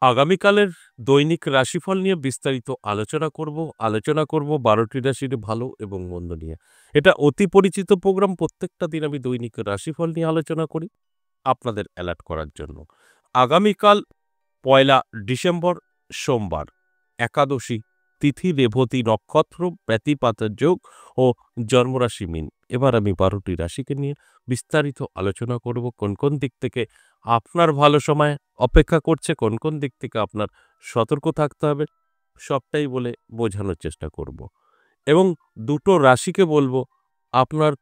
আগামীকালের দৈনিক রাশিফল নিয়ে বিস্তারিত আলোচনা করব ১২টি রাশির ভালো এবং মন্দ নিয়ে। এটা অতি পরিচিত প্রোগ্রাম। প্রত্যেকটা দিন আমি দৈনিক রাশিফল নিয়ে আলোচনা করি আপনাদের অ্যালার্ট করার জন্য। আগামীকাল ১লা ডিসেম্বর সোমবার, একাদশী তিথি, রেবতী নক্ষত্র, ব্যতিপাতের যোগ ও জন্মরাশি মীন। এবার আমি ১২টি রাশিকে নিয়ে বিস্তারিত আলোচনা করব। কোন কোন দিক থেকে আপনার ভালো সময় অপেক্ষা করছে, কোন কোন দিক থেকে আপনার সতর্ক থাকতে হবে, সবটাই বলে বোঝানোর চেষ্টা করব। এবং দুটো রাশিকে বলবো আপনার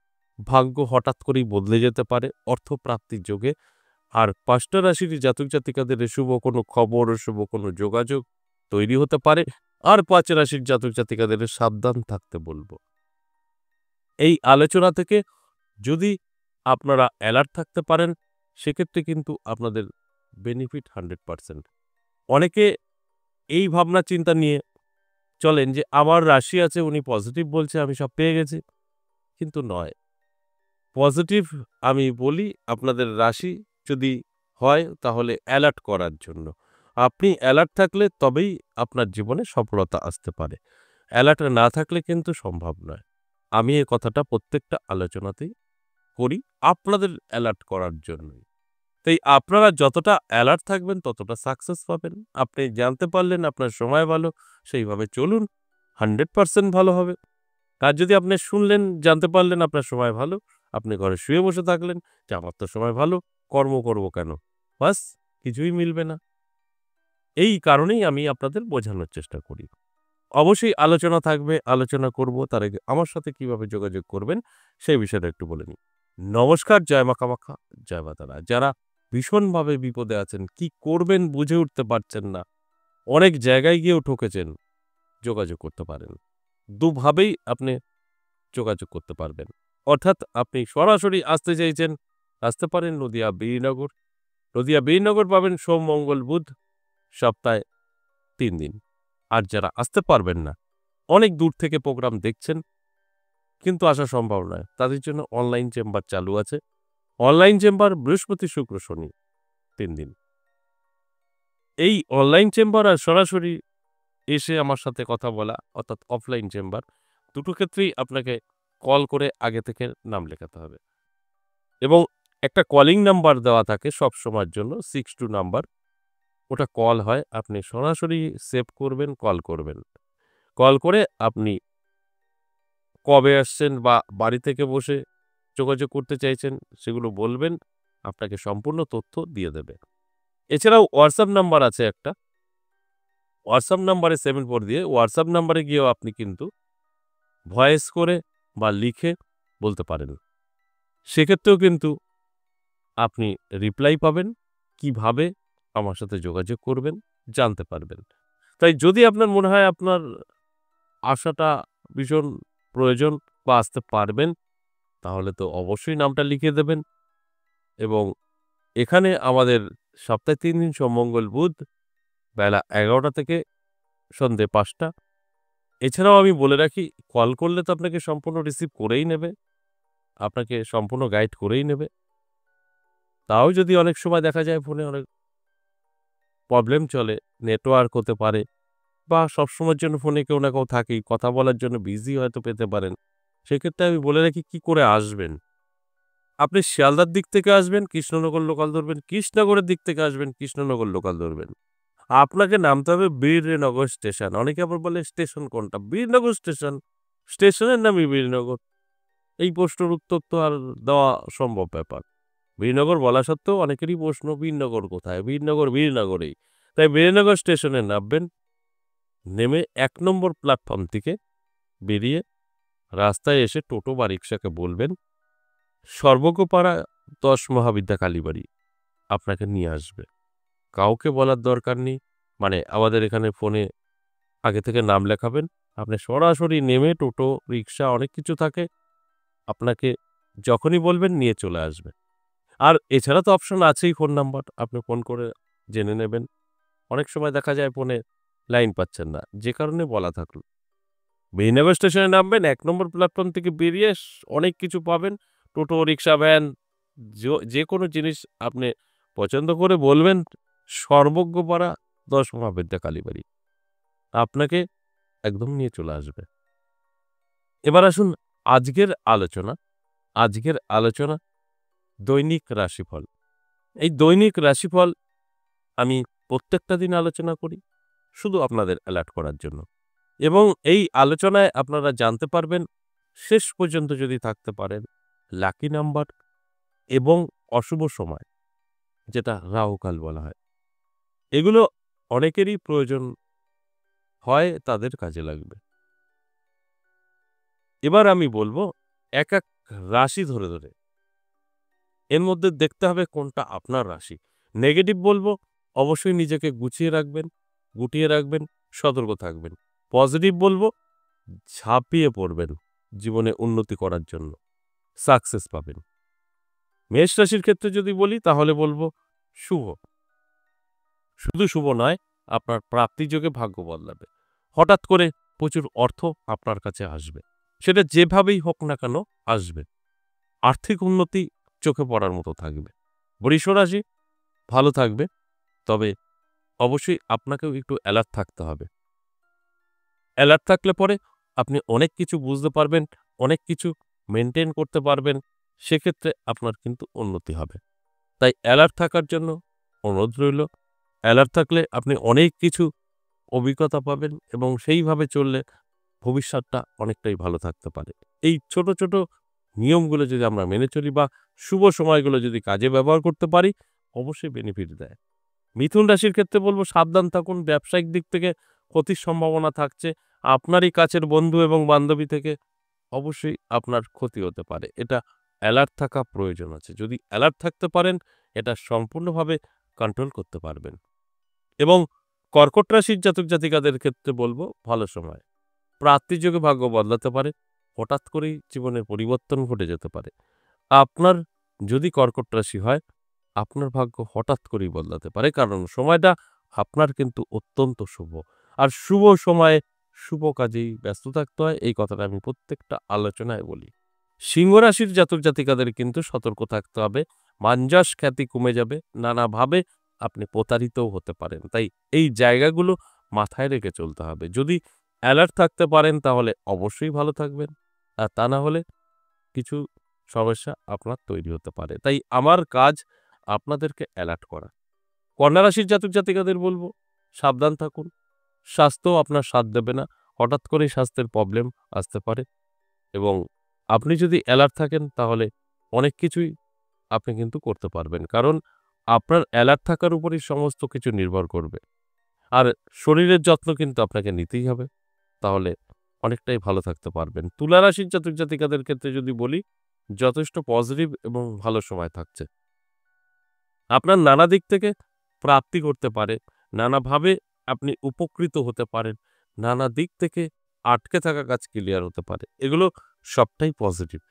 ভাগ্য হঠাৎ করেই বদলে যেতে পারে অর্থপ্রাপ্তির যোগে। আর ৫টা রাশির জাতক জাতিকাদের শুভ কোনো খবর, শুভ কোনো যোগাযোগ তৈরি হতে পারে। আর ৫ রাশির জাতক জাতিকাদের সাবধান থাকতে বলবো। এই আলোচনা থেকে যদি আপনারা অ্যালার্ট থাকতে পারেন, সেক্ষেত্রে কিন্তু আপনাদের বেনিফিট 100%। অনেকে এই ভাবনা চিন্তা নিয়ে চলেন যে আমার রাশি আছে, উনি পজিটিভ বলছে, আমি সব পেয়ে গেছি। কিন্তু নয়। পজিটিভ আমি বলি আপনাদের রাশি যদি হয় তাহলে অ্যালার্ট করার জন্য। আপনি অ্যালার্ট থাকলে তবেই আপনার জীবনে সফলতা আসতে পারে। অ্যালার্ট না থাকলে কিন্তু সম্ভব নয়। আমি এই কথাটা প্রত্যেকটা আলোচনাতেই করি আপনাদের অ্যালার্ট করার জন্যই। তাই আপনারা যতটা অ্যালার্ট থাকবেন ততটা সাকসেস পাবেন। আপনি জানতে পারলেন আপনার সময় ভালো, সেইভাবে চলুন, 100% ভালো হবে। আর যদি আপনি শুনলেন, জানতে পারলেন আপনার সময় ভালো, আপনি ঘরে শুয়ে বসে থাকলেন যে আমার তো সময় ভালো, কর্ম করব কেন? বাস, কিছুই মিলবে না। এই কারণেই আমি আপনাদের বোঝানোর চেষ্টা করি। অবশ্যই আলোচনা থাকবে, আলোচনা করব। তার আগে আমার সাথে কিভাবে যোগাযোগ করবেন সেই বিষয়টা একটু বলে নিই। নমস্কার, জয় মা কামাখ্যা, জয় মা তারা। যারা ভীষণভাবে বিপদে আছেন, কি করবেন বুঝে উঠতে পারছেন না, অনেক জায়গায় গিয়েও ঠকেছেন, যোগাযোগ করতে পারেন। দুভাবেই আপনি যোগাযোগ করতে পারবেন। অর্থাৎ আপনি সরাসরি আসতে চাইছেন, আসতে পারেন নদিয়া বীরনগর। নদিয়া বীরনগর পাবেন সোম, মঙ্গল, বুধ, সপ্তাহে ৩ দিন। আর যারা আসতে পারবেন না, অনেক দূর থেকে প্রোগ্রাম দেখছেন কিন্তু আসা সম্ভব নয়, তাদের জন্য অনলাইন চেম্বার চালু আছে। অনলাইন চেম্বার বৃহস্পতি, শুক্র, শনি ৩ দিন। এই অনলাইন চেম্বার আর সরাসরি এসে আমার সাথে কথা বলা অর্থাৎ অফলাইন চেম্বার, দুটো ক্ষেত্রেই আপনাকে কল করে আগে থেকে নাম লেখাতে হবে। এবং একটা কলিং নাম্বার দেওয়া থাকে সব সময়ের জন্য, 62 নাম্বার। ওটা কল হয়, আপনি সরাসরি সেভ করবেন, কল করবেন। কল করে আপনি কবে আসছেন বা বাড়ি থেকে বসে যোগাযোগ করতে চাইছেন সেগুলো বলবেন, আপনাকে সম্পূর্ণ তথ্য দিয়ে দেবে। এছাড়াও হোয়াটসঅ্যাপ নাম্বার আছে একটা। হোয়াটসঅ্যাপ নাম্বারে 74 দিয়ে হোয়াটসঅ্যাপ নাম্বারে গিয়েও আপনি কিন্তু ভয়েস করে বা লিখে বলতে পারেন। সেক্ষেত্রেও কিন্তু আপনি রিপ্লাই পাবেন। কিভাবে আমার সাথে যোগাযোগ করবেন জানতে পারবেন। তাই যদি আপনার মনে হয় আপনার আসাটা ভীষণ প্রয়োজন বা আসতে পারবেন, তাহলে তো অবশ্যই নামটা লিখে দেবেন। এবং এখানে আমাদের সপ্তাহে ৩ দিন সোম, মঙ্গল, বুধ বেলা ১১টা থেকে সন্ধ্যে ৫টা। এছাড়াও আমি বলে রাখি, কল করলে তো আপনাকে সম্পূর্ণ রিসিভ করেই নেবে, আপনাকে সম্পূর্ণ গাইড করেই নেবে। তাও যদি অনেক সময় দেখা যায় ফোনে অনেক প্রবলেম চলে, নেটওয়ার্ক হতে পারে বা সবসময়ের জন্য ফোনে কেউ না কেউ থাকেই, কথা বলার জন্য বিজি হয়তো পেতে পারেন। সেক্ষেত্রে আমি বলে রাখি কি করে আসবেন। আপনি শিয়ালদার দিক থেকে আসবেন, কৃষ্ণনগর লোকাল ধরবেন, কৃষ্ণনগরের দিক থেকে আসবেন, কৃষ্ণনগর লোকাল ধরবেন। আপনাকে নামতে হবে বীরনগর স্টেশন। অনেকে আবার বলে স্টেশন কোনটা? বীরনগর স্টেশন। স্টেশনের নামই বীরনগর। এই প্রশ্নের উত্তর তো আর দেওয়া সম্ভব ব্যাপার। বীরনগর বলা সত্ত্বেও অনেকেরই প্রশ্ন বীরনগর কোথায়? বীরনগর বীরনগরেই। তাই বীরনগর স্টেশনে নামবেন। নেমে ১ নম্বর প্ল্যাটফর্ম থেকে বেরিয়ে রাস্তায় এসে টোটো বা রিকশাকে বলবেন সর্বজ্ঞপাড়া ১০ মহাবিদ্যা কালীবাড়ি, আপনাকে নিয়ে আসবে। কাউকে বলার দরকার নেই। মানে আমাদের এখানে ফোনে আগে থেকে নাম লেখাবেন। আপনি সরাসরি নেমে টোটো, রিকশা অনেক কিছু থাকে। আপনাকে যখনই বলবেন নিয়ে চলে আসবে। আর এছাড়া তো অপশন আছেই ফোন নাম্বার। আপনি ফোন করে জেনে নেবেন। অনেক সময় দেখা যায় ফোনে লাইন পাচ্ছেন না। যে কারণে বলা থাকলো। মেহিনগর স্টেশনে নামবেন, ১ নম্বর প্ল্যাটফর্ম থেকে বেরিয়ে অনেক কিছু পাবেন। টোটো, রিকশা, ভ্যান যেকোনো জিনিস আপনি পছন্দ করে বলবেন সর্বজ্ঞপাড়া 10 মহাবিদ্যা কালীবাড়ি আপনাকে একদম নিয়ে চলে আসবে। এবার আসুন আজকের আলোচনা দৈনিক রাশিফল। এই দৈনিক রাশিফল আমি প্রত্যেকটা দিন আলোচনা করি শুধু আপনাদের অ্যালার্ট করার জন্য, এবং এই আলোচনায় আপনারা জানতে পারবেন শেষ পর্যন্ত যদি থাকতে পারেন লাকি নাম্বার এবং অশুভ সময়, যেটা রাহুকাল বলা হয়, এগুলো অনেকেরই প্রয়োজন হয়, তাদের কাজে লাগবে। এবার আমি বলবো এক এক রাশি ধরে ধরে, এর মধ্যে দেখতে হবে কোনটা আপনার রাশি। নেগেটিভ বলবো অবশ্যই নিজেকে গুটিয়ে রাখবেন, সতর্ক থাকবেন। পজিটিভ বলবো ঝাঁপিয়ে পড়বেন জীবনে উন্নতি করার জন্য, সাকসেস পাবেন। মেষ রাশির ক্ষেত্রে যদি বলি তাহলে বলবো শুভ। শুধু শুভ নয়, আপনার প্রাপ্তিযোগে ভাগ্য বদলাবে। হঠাৎ করে প্রচুর অর্থ আপনার কাছে আসবে, সেটা যেভাবেই হোক না কেন আসবে। আর্থিক উন্নতি চোখে পড়ার মতো থাকবে। বৃষ রাশি ভালো থাকবে, তবে অবশ্যই আপনাকেও একটু অ্যালার্ট থাকতে হবে। অ্যালার্ট থাকলে পরে আপনি অনেক কিছু বুঝতে পারবেন, অনেক কিছু মেনটেন করতে পারবেন, সেক্ষেত্রে আপনার কিন্তু উন্নতি হবে। তাই অ্যালার্ট থাকার জন্য অনুরোধ রইল। অ্যালার্ট থাকলে আপনি অনেক কিছু অভিজ্ঞতা পাবেন এবং সেইভাবে চললে ভবিষ্যৎটা অনেকটাই ভালো থাকতে পারে। এই ছোট ছোট নিয়মগুলো যদি আমরা মেনে চলি বা শুভ সময়গুলো যদি কাজে ব্যবহার করতে পারি, অবশ্যই বেনিফিট দেয়। মিথুন রাশির ক্ষেত্রে বলবো সাবধান থাকুন, ব্যবসায়িক দিক থেকে ক্ষতির সম্ভাবনা থাকছে। আপনারই কাছের বন্ধু এবং বান্ধবী থেকে অবশ্যই আপনার ক্ষতি হতে পারে। এটা অ্যালার্ট থাকা প্রয়োজন আছে। যদি অ্যালার্ট থাকতে পারেন, এটা সম্পূর্ণভাবে কন্ট্রোল করতে পারবেন। এবং কর্কট রাশির জাতক জাতিকাদের ক্ষেত্রে বলবো ভালো সময়। প্রাপ্তিযোগে ভাগ্য বদলাতে পারে, হঠাৎ করেই জীবনের পরিবর্তন ঘটে যেতে পারে। আপনার যদি কর্কট রাশি হয়, আপনার ভাগ্য হঠাৎ করেই বদলাতে পারে, কারণ সময়টা আপনার কিন্তু অত্যন্ত শুভ। আর শুভ সময়ে শুভ কাজেই ব্যস্ত থাকতে হয়, এই কথাটা আমি প্রত্যেকটা আলোচনায় বলি। সিংহ রাশির জাতক জাতিকাদের কিন্তু সতর্ক থাকতে হবে। মাঞ্জাস খ্যাতি কমে যাবে, নানাভাবে আপনি প্রতারিতও হতে পারেন। তাই এই জায়গাগুলো মাথায় রেখে চলতে হবে। যদি অ্যালার্ট থাকতে পারেন তাহলে অবশ্যই ভালো থাকবেন, আর তা না হলে কিছু সমস্যা আপনার তৈরি হতে পারে। তাই আমার কাজ আপনাদেরকে অ্যালার্ট করা। কন্যা রাশির জাতক জাতিকাদের বলবো সাবধান থাকুন। স্বাস্থ্য আপনার সাথ দেবে না, হঠাৎ করেই স্বাস্থ্যের প্রবলেম আসতে পারে, এবং আপনি যদি অ্যালার্ট থাকেন তাহলে অনেক কিছুই আপনি কিন্তু করতে পারবেন, কারণ আপনার অ্যালার্ট থাকার উপরই সমস্ত কিছু নির্ভর করবে। আর শরীরের যত্ন কিন্তু আপনাকে নিতেই হবে, তাহলে অনেকটাই ভালো থাকতে পারবেন। তুলা রাশির জাতক জাতিকাদের ক্ষেত্রে যদি বলি, যথেষ্ট পজিটিভ এবং ভালো সময় থাকছে। আপনার নানা দিক থেকে প্রাপ্তি করতে পারে, নানাভাবে আপনি উপকৃত হতে পারেন, নানা দিক থেকে আটকে থাকা কাজ ক্লিয়ার হতে পারে। এগুলো সবটাই পজিটিভ।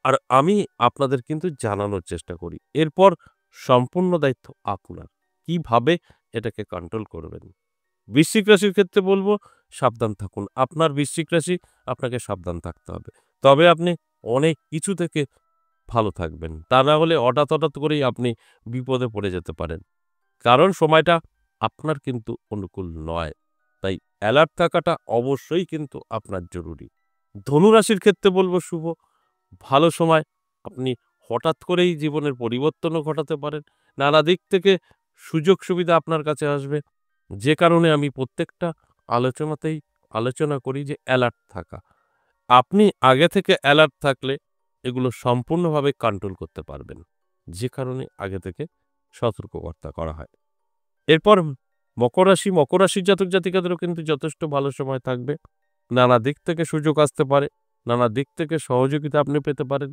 আর আমি আপনাদের কিন্তু জানানোর চেষ্টা করি। এরপর সম্পূর্ণ দায়িত্ব আপনার। কিভাবে এটাকে কন্ট্রোল করবেন। বৃশ্চিক রাশির ক্ষেত্রে বলবো সাবধান থাকুন। আপনার বৃশ্চিক রাশি, আপনাকে সাবধান থাকতে হবে। তবে আপনি অনেক কিছু থেকে ভালো থাকবেন। তা না হলে হঠাৎ করেই আপনি বিপদে পড়ে যেতে পারেন। কারণ সময়টা আপনার কিন্তু অনুকূল নয়। তাই অ্যালার্ট থাকাটা অবশ্যই কিন্তু আপনার জরুরি। ধনু রাশির ক্ষেত্রে বলবো শুভ। ভালো সময়। আপনি হঠাৎ করেই জীবনের পরিবর্তনও ঘটাতে পারেন। নানা দিক থেকে সুযোগ সুবিধা আপনার কাছে আসবে। যে কারণে আমি প্রত্যেকটা আলোচনাতেই আলোচনা করি যে অ্যালার্ট থাকা। আপনি আগে থেকে অ্যালার্ট থাকলে এগুলো সম্পূর্ণভাবে কন্ট্রোল করতে পারবেন। যে কারণে আগে থেকে সতর্কবার্তা করা হয়। এরপর মকর রাশির জাতক জাতিকাদেরও কিন্তু যথেষ্ট ভালো সময় থাকবে। নানা দিক থেকে সুযোগ আসতে পারে, নানা দিক থেকে সহযোগিতা আপনি পেতে পারেন,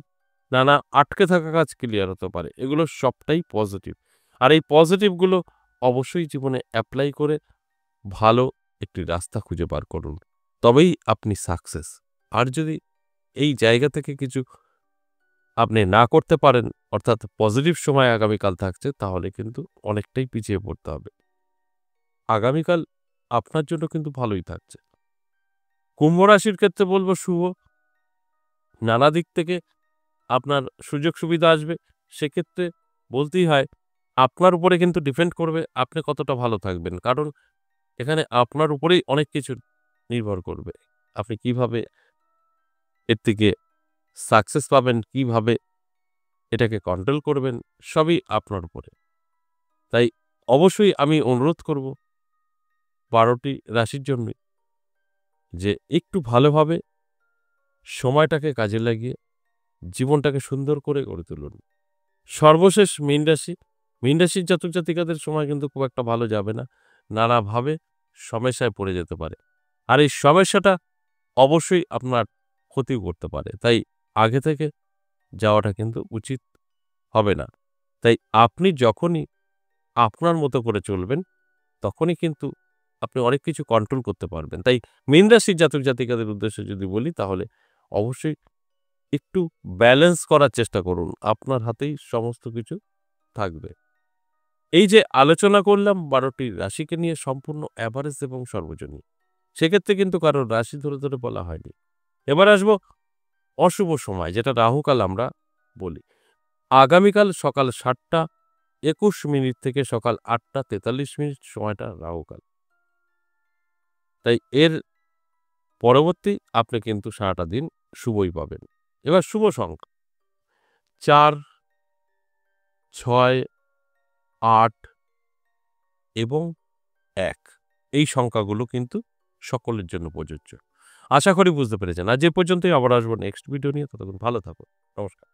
নানা আটকে থাকা কাজ ক্লিয়ার হতে পারে। এগুলো সবটাই পজিটিভ। আর এই পজিটিভগুলো অবশ্যই জীবনে অ্যাপ্লাই করে ভালো একটি রাস্তা খুঁজে বার করুন। তবেই আপনি সাকসেস। আর যদি এই জায়গা থেকে কিছু আপনি না করতে পারেন, অর্থাৎ পজিটিভ সময় আগামীকাল থাকছে, তাহলে কিন্তু অনেকটাই পিছিয়ে পড়তে হবে। আগামীকাল আপনার জন্য কিন্তু ভালোই থাকছে। কুম্ভ রাশির ক্ষেত্রে বলবো শুভ। নানা দিক থেকে আপনার সুযোগ সুবিধা আসবে। সেক্ষেত্রে বলতেই হয় আপনার উপরে কিন্তু ডিপেন্ড করবে আপনি কতটা ভালো থাকবেন। কারণ এখানে আপনার উপরেই অনেক কিছু নির্ভর করবে। আপনি কিভাবে এর থেকে সাকসেস পাবেন, কিভাবে এটাকে কন্ট্রোল করবেন, সবই আপনার উপরে। তাই অবশ্যই আমি অনুরোধ করব ১২ টি রাশির জন্যই যে একটু ভালোভাবে সময়টাকে কাজে লাগিয়ে জীবনটাকে সুন্দর করে গড়ে তুলুন। সর্বশেষ মীন রাশি। মীন রাশির জাতক জাতিকাদের সময় কিন্তু খুব একটা ভালো যাবে না। নানাভাবে সমস্যায় পড়ে যেতে পারে। আর এই সমস্যাটা অবশ্যই আপনার ক্ষতিও করতে পারে। তাই আগে থেকে যাওয়াটা কিন্তু উচিত হবে না। তাই আপনি যখনই আপনার মতো করে চলবেন, তখনই কিন্তু আপনি অনেক কিছু কন্ট্রোল করতে পারবেন। তাই মীন রাশির জাতক জাতিকাদের উদ্দেশ্যে যদি বলি তাহলে অবশ্যই একটু ব্যালেন্স করার চেষ্টা করুন। আপনার হাতেই সমস্ত কিছু থাকবে। এই যে আলোচনা করলাম ১২ টি রাশিকে নিয়ে সম্পূর্ণ এভারেজ এবং সর্বজনীন। সেক্ষেত্রে কিন্তু কারোর রাশি ধরে, ধরে বলা হয়নি। এবার আসবো অশুভ সময় যেটা রাহুকাল আমরা বলি। আগামীকাল সকাল ৭ঃ২১ থেকে সকাল ৮ঃ৪৩ সময়টা রাহুকাল। তাই এর পরবর্তী আপনি কিন্তু সারাটা দিন শুভই পাবেন। এবার শুভ সংখ্যা ৪, ৬, ৮ এবং ১ এই সংখ্যাগুলো কিন্তু সকলের জন্য প্রযোজ্য। আশা করি বুঝতে পেরেছেন। আজ এ পর্যন্তই, আবার আসবো নেক্সট ভিডিও নিয়ে। ততক্ষণ ভালো থাকুন। নমস্কার।